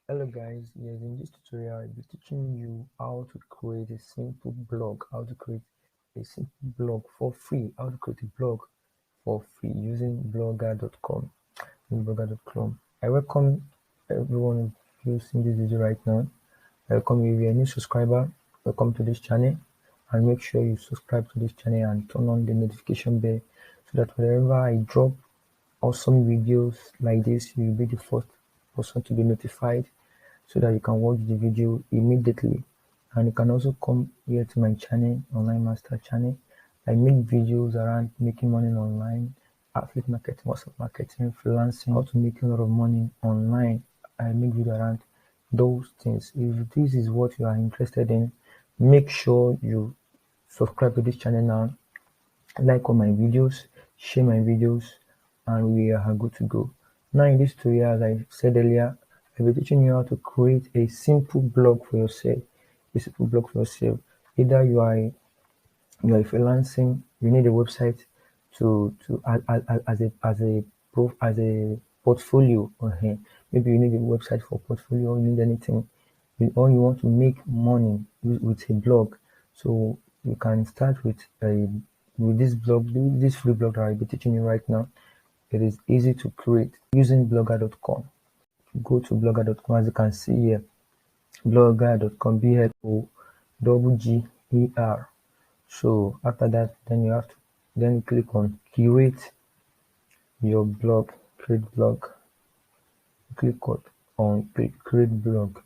Hello guys, yes, in this tutorial I'll be teaching you how to create a simple blog, how to create a simple blog for free, how to create a blog for free using blogger.com. I welcome everyone who's in this video right now. I welcome you if you're a new subscriber, welcome to this channel, and make sure you subscribe to this channel and turn on the notification bell so that whenever I drop awesome videos like this, you'll be the first person to be notified so that you can watch the video immediately. And you can also come here to my channel, Online Master channel. I make videos around making money online, affiliate marketing, WhatsApp marketing, freelancing, how to make a lot of money online. I make videos around those things. If this is what you are interested in, make sure you subscribe to this channel now, like all my videos, share my videos, and we are good to go. Now in this tutorial, as I said earlier, I'll be teaching you how to create a simple blog for yourself. A simple blog for yourself. Either you are freelancing, you need a website to as a portfolio. Maybe you need a website for portfolio, or you need anything, or you want to make money with a blog. So you can start with this blog, this free blog that I'll be teaching you right now. It is easy to create using blogger.com. Go to blogger.com, as you can see here, blogger.com, BLOGGER. So after that, then you have to then click on create your blog, create blog. Click on create blog.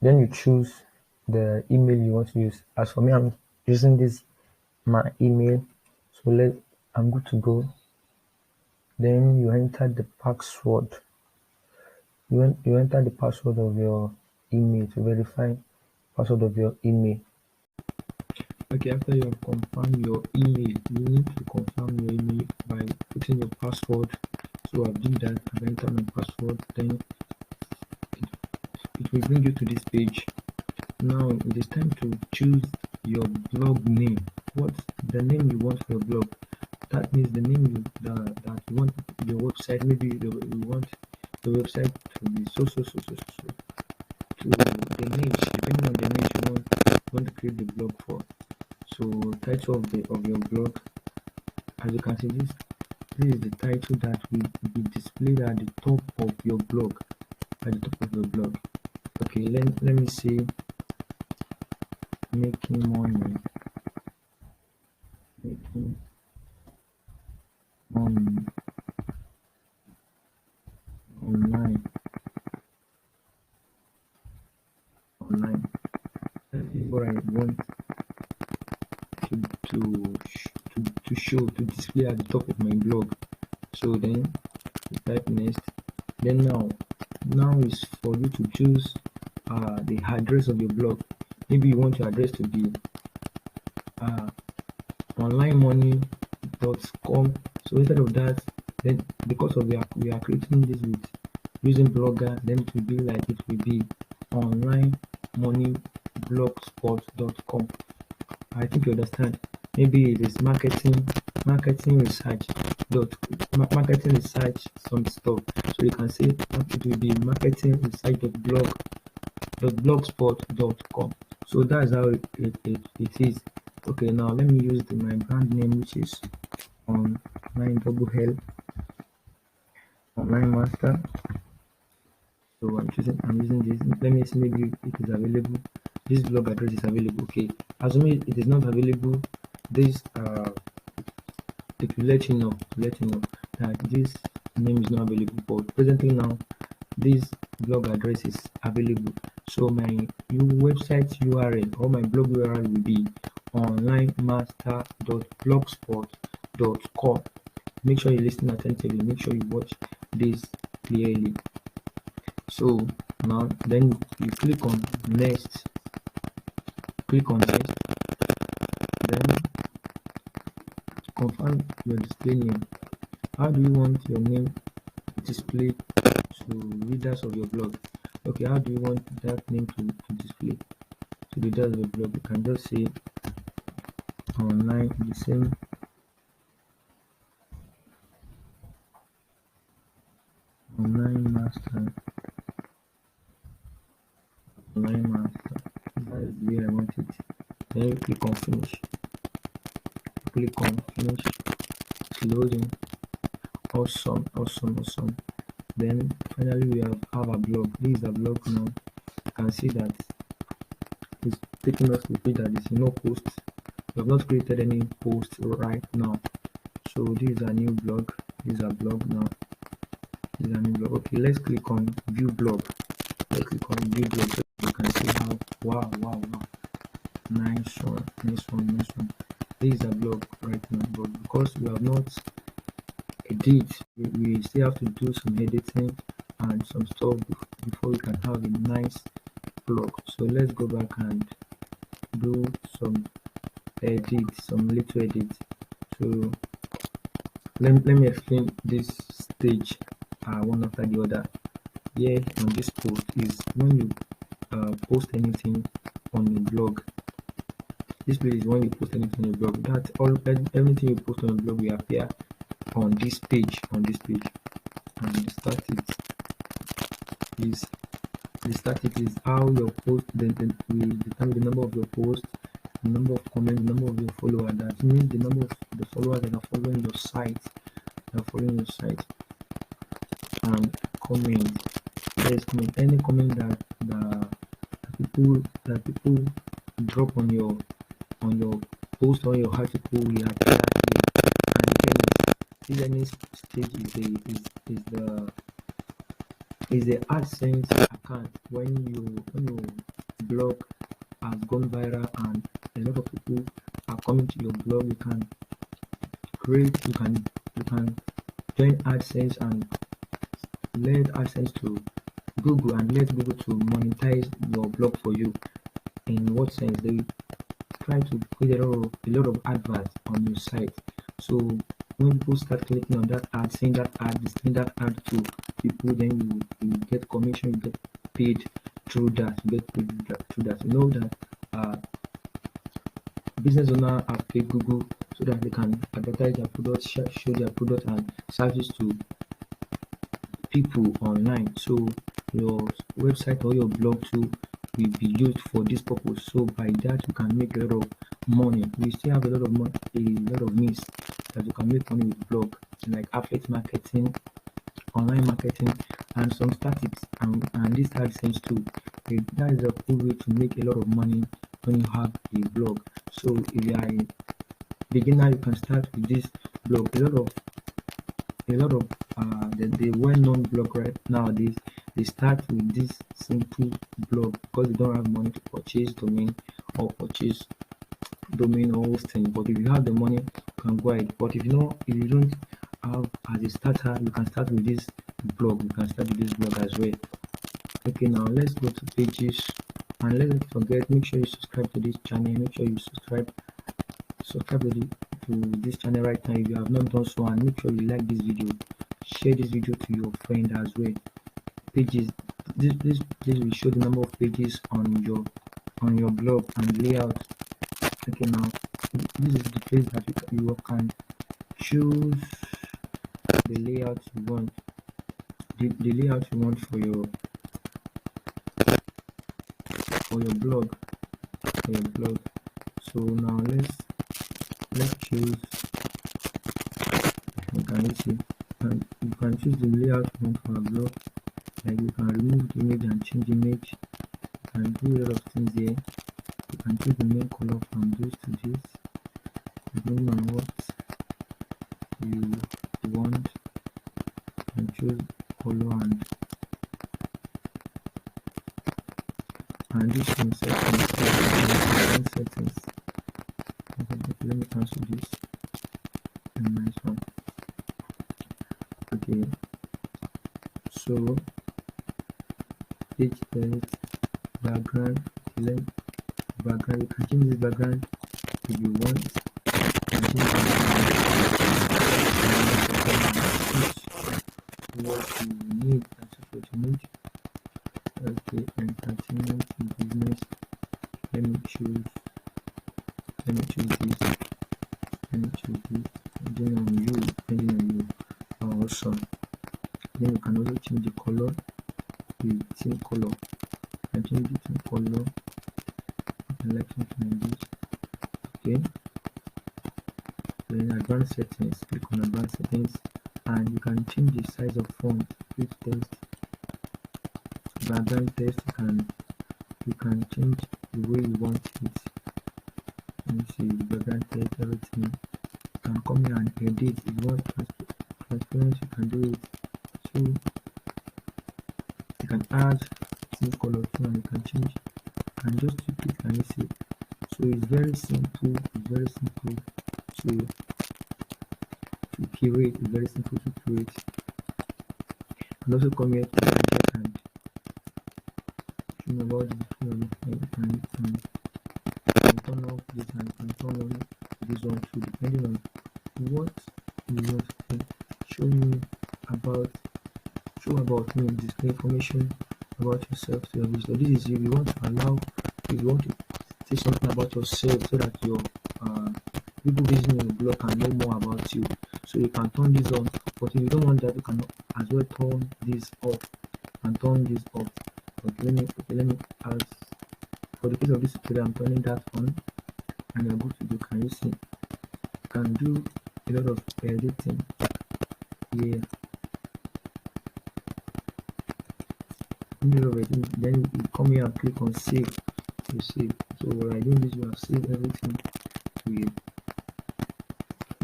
Then you choose the email you want to use. As for me, I'm using this my email, so I'm good to go. Then you enter the password. You enter the password of your email to verify password of your email. Okay, after you have confirmed your email, you need to confirm your email by putting your password. So I've done that. I've entered my password. Then it will bring you to this page. Now it is time to choose your blog name. What's the name you want for your blog? That means the name that you want your website. Maybe you want the website to be so. To the niche, depending on the niche you want to create the blog for. So title of your blog, as you can see, this is the title that will be displayed at the top of your blog. Okay, let me see, making money online. That is what I want to show, to display at the top of my blog. So then you type next. Then now is for you to choose the address of your blog. Maybe you want your address to be onlinemoney.com. So instead of that, then because of we are creating this with using Blogger, then it will be like, it will be onlinemoneyblogspot.com. I think you understand. Maybe it is marketing research some stuff. So you can say it will be marketing research blogspot.com. So that's how it is. Okay, now let me use my brand name, which is online master. So I'm using this. Let me see, maybe it is available. This blog address is available. Okay, assuming it is not available, this it will let you know that this name is not available. But presently now, this blog address is available. So my website URL or my blog URL will be onlinemaster.blogspot.com. Make sure you listen attentively. Make sure you watch this clearly. So now then you click on next. Then confirm your display name. How do you want your name displayed to readers of your blog? Okay, how do you want that name to display to the readers of your blog? You can just say online, the same online master online master. That is the way I want it. Then you click on finish. Click on finish. It's loading. Awesome. Then finally we have a blog. This is a blog now. You can see that it's taking us to the page that is no posts. We have not created any post right now. So this is a new blog. This is a blog now. This is a new blog. Okay, let's click on view blog. Let's click on view blog so you can see how wow. Nice one. This is a blog right now, but because we have not edit, we still have to do some editing and some stuff before we can have a nice blog. So let's go back and do some little edit. So let me explain this stage one after the other. Here on this post is when you post anything on your blog. This page is when you post anything on your blog. That everything you post on your blog will appear on this page. And the static is how your post then will determine the number of your posts, the number of comments, the number of your followers. That means the number of the followers that are following your site. And comment. There is comment. Any comment that people drop on your post or your article will appear here. And again, any stage is the AdSense account. When your blog has gone viral and a lot of people are coming to your blog, you can join AdSense and let AdSense to Google and let Google to monetize your blog for you. In what sense? They try to create a lot of adverts on your site. So when people start clicking on that ad, seeing that ad, displaying that ad to people, then you get commission, you get paid through that. You know that business owners have paid Google so that they can advertise their product, show their product and service to people online. So your website or your blog too will be used for this purpose. So by that you can make a lot of money. We still have a lot of means that you can make money with blog, like affiliate marketing, online marketing, and some statics and this AdSense too. That is a cool way to make a lot of money when you have a blog. So if you are a beginner, you can start with this blog. A lot of the well-known blog right nowadays, they start with this simple blog because they don't have money to purchase domain or hosting. But if you have the money, you can go ahead. But if you don't have as a starter, you can start with this blog. As well. Okay, now let's go to pages, and let's not forget, make sure you subscribe to this channel. Make sure you subscribe to this channel right now if you have not done so, and make sure you like this video, share this video to your friend as well. Pages, this will show the number of pages on your blog and layout. Okay, now this is the place that you can choose the layout you want, the layout you want for your blog. So now let's choose. You can choose the layout you want for a blog. Like you can remove the image and change image. You can do a lot of things here. You can choose the main color from this to this, depending on what you want. You can choose color and do some settings. Let me cancel this. Nice one. Okay, so page text, background, you can change this background if you want. You can change what you need. Okay, entertainment, business. Let me choose this. Depending on you. Awesome. Then you can also change the color, the theme color. can change it in color. You can like something like this. Okay, then advanced settings, click on advanced settings, and you can change the size of font, page text, background text. You can change the way you want it. Let me see, the background text, everything. You can come here and edit. If you want transparent, you can do it. So you can add new color too, and you can change, and just to click and you see. So it's very simple. It's very simple to curate. It's very simple to create. And also come here to gadget and show about this. You can turn off this and you can turn on this one too, depending on what you want to show about me, display information about yourself to your visitor. This is if you want to allow, if you want to say something about yourself so that your people visiting your blog can know more about you. So you can turn this on, but if you don't want that, you can as well turn this off and turn this off. Okay, let me as for the case of this tutorial, I'm turning that on, and you're good to do. Can you see? You can do a lot of editing here. Then you come here and click on save. You save. So what I do is you have saved everything here.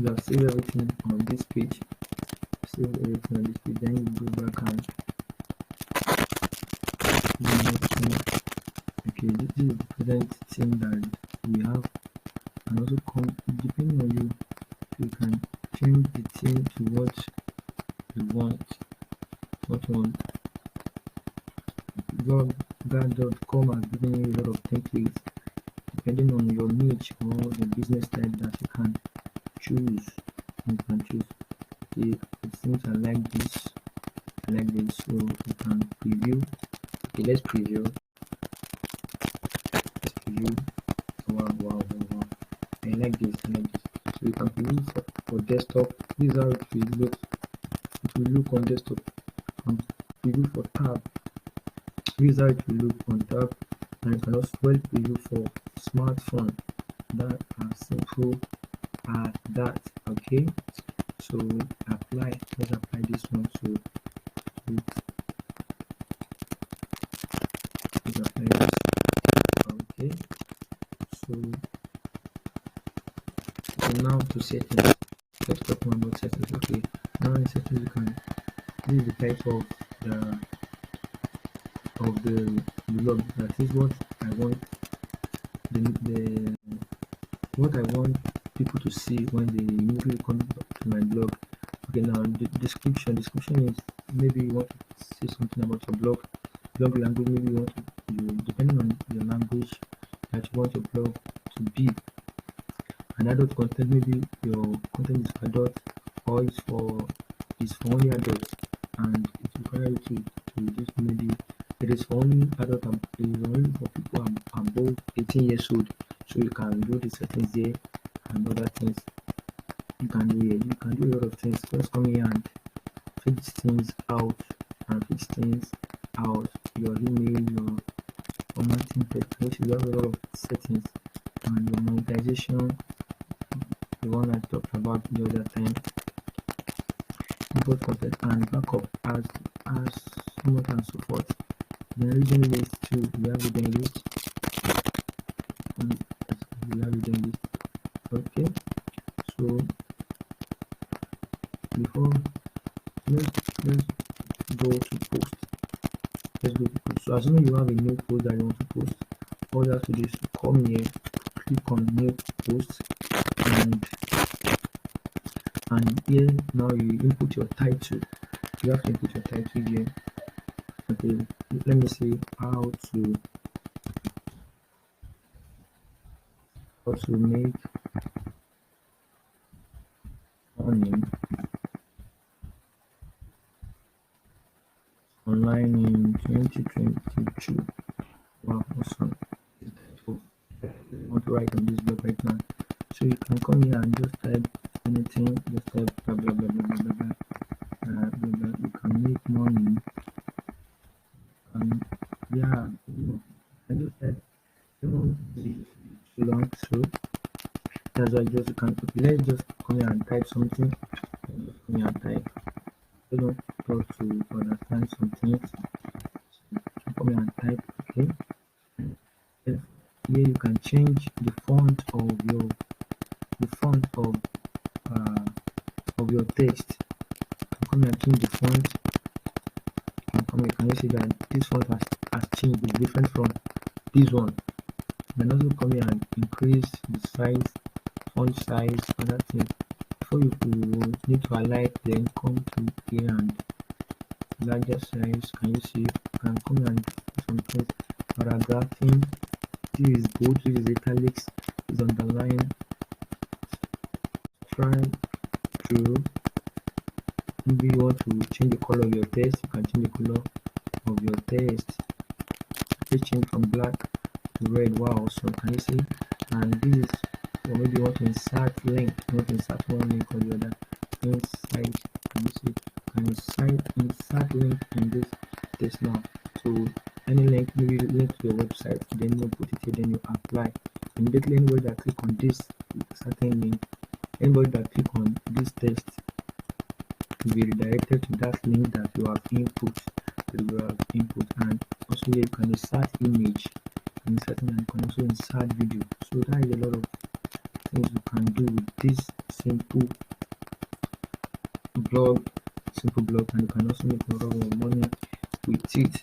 You have saved everything on this page. Save everything on this page. Then you go back and okay, this is the present thing that we have, and also depending on you, you can change the theme to what you want. Blogger.com has given you a lot of templates depending on your niche or the business type that you can choose. Okay, it seems I like this, so you can preview. Okay, let's preview. Wow. I like this. So you can preview for desktop. This is how it will look on desktop. And preview for tab. This is how it will look on tab, and you can also preview for smartphone. That as simple as that. Okay, so let's apply this one. So let's apply this. Okay, so now to settings. Let's talk more about settings. Okay, now in settings you can, this is the title of the blog. That is what I want what I want people to see when they immediately come to my blog. Okay, now the description is, maybe you want to say something about your blog language. Maybe you want to, depending on your language that you want your blog to be. An adult content, maybe your content is for adults or is for only adults, and it requires you to just maybe it is for only adult and it is only for people above 18 years old. So you can do the settings there and other things you can do here. You can do a lot of things. Just come here and fix things out your email, your formatting text. You have a lot of settings, and your monetization, the one I talked about the other time, import content and backup as so much and so forth. Then region list too. We have region list. Okay, so before let's go to post. So assuming you have a new post that you want to post, all you have to do is to come here, click on new post, and here now you input your title. You have to input your title here. Okay, let me see how to make money online in 2022. Wow, awesome. I want to write on this blog right now. So you can come here and just type anything, just type blah blah blah blah blah blah. You can make money. Yeah, I just said don't be too long, so that's why just you can let's just come here and type something. Come here and type. I don't talk to understand something. Come here and type. Okay. If here you can change the font of your the font uh of your text. Come here and change the font. And come here, can you see that this font has changed? It's different from this one. You can also come here and increase the size, font size, other things. Before you need to highlight, then come to here and larger size. Can you see? You can come here and do some things. Paragraphing. This is bold. This is italics. This is underline. Try to maybe you want to change the color of your text. You can change the color of your text. Let's change from black to red. Wow, so can you see? And this is, or maybe you want to insert link. You want to insert one link or the other. Inside, can you see? Can insert link in this text now. So any link, maybe link to your website, then you put it here, then you apply. Immediately anybody that click on this certain link, anybody that click on this text will be redirected to that link that you have input. And also here you can insert image, and you can also insert video. So that is a lot of things you can do with this simple blog, and you can also make a lot of money with it.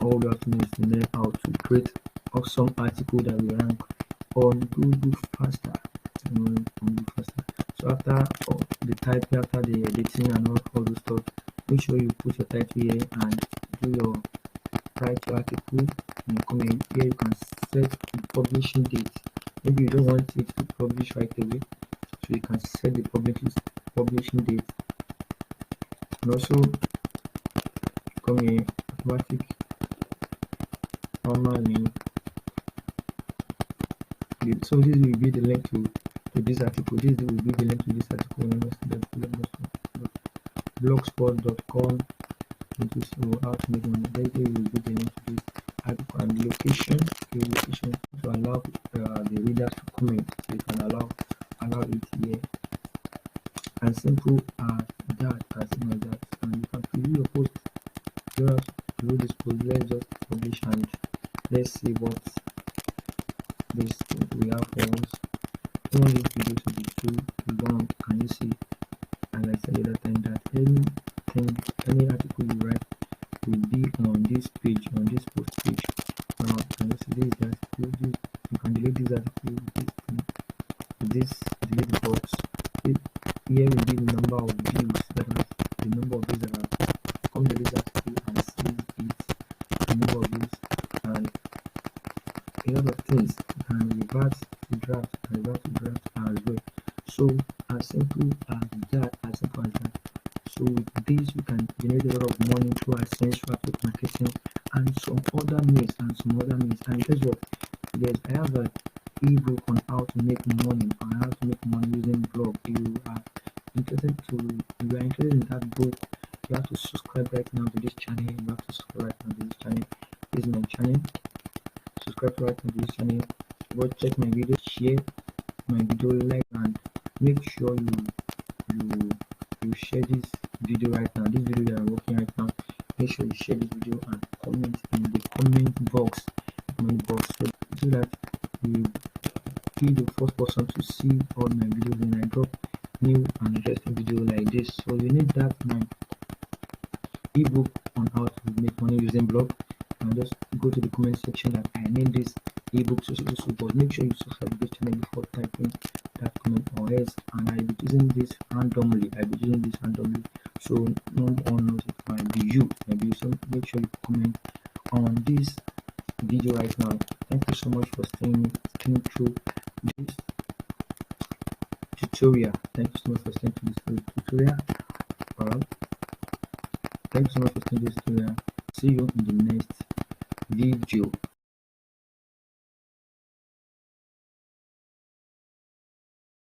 All you have to do is to learn how to create awesome article that will rank on Google faster. So after the typing, after the editing and all those stuff, make sure you put your title here and do your write your article and come in here. You can set the publishing date. Maybe you don't want it to publish right away, so you can set the publishing date. And also come here, automatic normal link. So this will be the link to this article. This will be the link to this article. Blogspot.com. This is how to make money. There will be the link to this article and location. Location to allow the readers to comment. So you can allow it here. And simple as that, and you can preview your post. You have to preview this post. Let's just publish and let's see what this we have for us. I want this video to be too long. Can you see? As I said the other time, that any article you write will be on this page, on this post page. Now can you see this is the article? You can delete this article with this delete box. Here will be the number of views that have come to this article and see it, the number of views, and a lot of things. And revert to draft as well. So as simple as that. So with this you can generate a lot of money through AdSense, through affiliate marketing, and some other means. And guess what? Yes, I have an ebook on how to make money, using blog. You are interested in that book, you have to subscribe right now to this channel. This is my channel. Subscribe right now to this channel. Go check my video, share my video, like, and make sure you share this video right now. This video that I'm working right now, make sure you share this video and comment in the comment box, so that you be the first person to see all my videos when I drop new and interesting video like this. So you need that my ebook on how to make money using blog, and just go to the comment section that I need this ebook so but make sure you subscribe to this channel before typing that comment or else, and I'll be using this randomly. So no one knows it might be you. So make sure you comment on this video right now. Thank you so much for staying through this tutorial. Thank you so much for staying through this tutorial. Thank you so much for staying this tutorial. See you in the next video.